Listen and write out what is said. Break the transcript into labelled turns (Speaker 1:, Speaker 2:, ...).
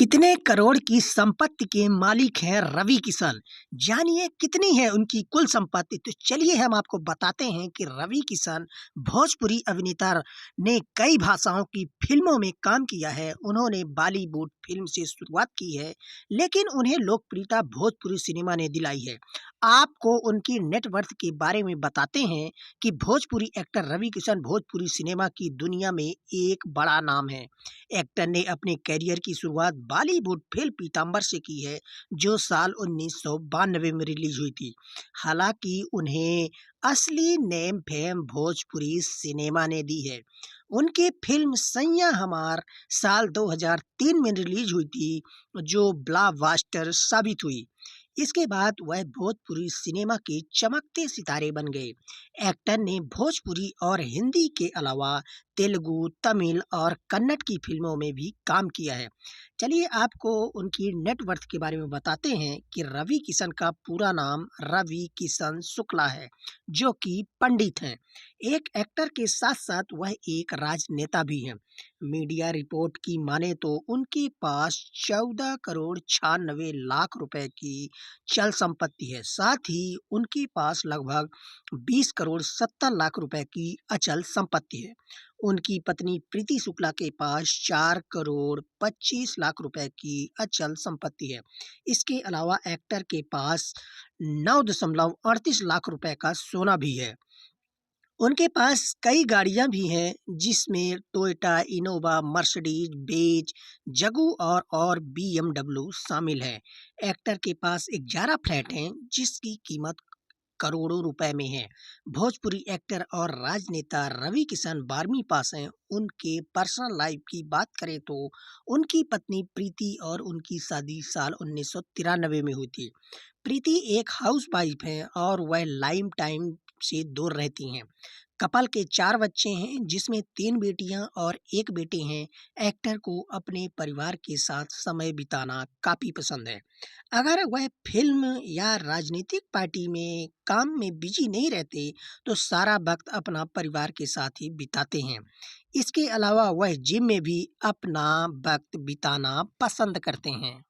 Speaker 1: कितने करोड़ की संपत्ति के मालिक हैं रवि किशन। जानिए कितनी है उनकी कुल संपत्ति। तो चलिए हम आपको बताते हैं कि रवि किशन भोजपुरी अभिनेता ने कई भाषाओं की फिल्मों में काम किया है। उन्होंने बॉलीवुड फिल्म से शुरुआत की है, लेकिन उन्हें लोकप्रियता भोजपुरी सिनेमा ने दिलाई है। आपको उनकी नेटवर्थ के बारे में बताते हैं कि भोजपुरी एक्टर रवि किशन भोजपुरी सिनेमा की दुनिया में एक बड़ा नाम है। एक्टर ने अपने करियर की शुरुआत बॉलीवुड फिल्म पीताम्बर से की है, जो साल 1992 में रिलीज हुई थी। हालांकि उन्हें असली नेम फेम भोजपुरी सिनेमा ने दी है। उनकी फिल्म सैया हमार साल 2003 में रिलीज हुई थी, जो ब्लॉकबस्टर साबित हुई। इसके बाद वह भोजपुरी सिनेमा के चमकते सितारे बन गए। एक्टर ने भोजपुरी और हिंदी के अलावा तेलुगु, तमिल और कन्नड़ की फिल्मों में भी काम किया है। चलिए आपको उनकी नेटवर्थ के बारे में बताते हैं कि रवि किशन का पूरा नाम रवि किशन शुक्ला है, जो कि पंडित हैं। एक एक्टर के साथ साथ वह एक राजनेता भी हैं। मीडिया रिपोर्ट की माने तो उनके पास 14 करोड़ 96 लाख रुपए की चल संपत्ति है। साथ ही उनके पास लगभग 20 करोड़ 70 लाख रुपए की अचल संपत्ति है। उनकी पत्नी प्रीति शुक्ला के पास 4 करोड़ 25 लाख रुपए की अचल संपत्ति है। इसके अलावा एक्टर के पास 9.38 लाख रुपए का सोना भी है। उनके पास कई गाड़ियां भी हैं, जिसमें टोयोटा, इनोवा, मर्सिडीज बेज, जगू और बीएमडब्ल्यू शामिल है। एक्टर के पास 11 फ्लैट हैं, जिसकी कीमत करोड़ों रुपए में है। भोजपुरी एक्टर और राजनेता रवि किशन 12वीं पास हैं। उनके पर्सनल लाइफ की बात करें तो उनकी पत्नी प्रीति और उनकी शादी साल 1993 में हुई थी। प्रीति एक हाउस वाइफ है और वह लाइम टाइम से दूर रहती हैं। कपल के 4 बच्चे हैं, जिसमें 3 बेटियां और 1 बेटे हैं। एक्टर को अपने परिवार के साथ समय बिताना काफी पसंद है। अगर वह फिल्म या राजनीतिक पार्टी में काम में बिजी नहीं रहते, तो सारा वक्त अपना परिवार के साथ ही बिताते हैं। इसके अलावा वह जिम में भी अपना वक्त बिताना पसंद करते हैं।